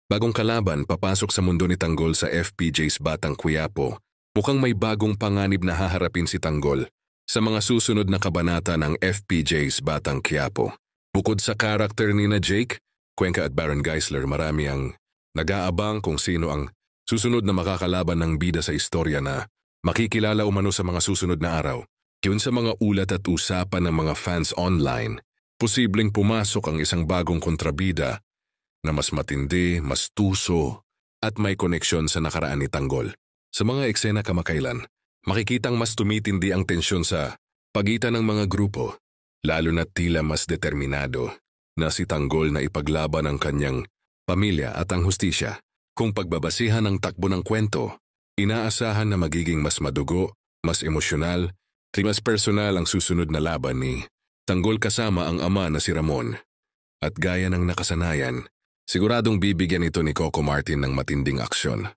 Bagong kalaban papasok sa mundo ni Tanggol sa FPJ's Batang Quiapo. Mukhang may bagong panganib na haharapin si Tanggol sa mga susunod na kabanata ng FPJ's Batang Quiapo. Bukod sa karakter ni na Jake, Cuenca at Baron Geisler, marami ang nag-aabang kung sino ang susunod na makakalaban ng bida sa istorya na makikilala umano sa mga susunod na araw. Yun sa mga ulat at usapan ng mga fans online, posibleng pumasok ang isang bagong kontrabida na mas matindi, mas tuso, at may koneksyon sa nakaraan ni Tanggol. Sa mga eksena kamakailan, makikitang mas tumitindi ang tensyon sa pagitan ng mga grupo, lalo na tila mas determinado na si Tanggol na ipaglaban ang kanyang pamilya at ang hustisya. Kung pagbabasihan ang takbo ng kwento, inaasahan na magiging mas madugo, mas emosyonal, at mas personal ang susunod na laban ni Tanggol kasama ang ama na si Ramon. At gaya ng nakasanayan, siguradong bibigyan ito ni Coco Martin ng matinding aksyon.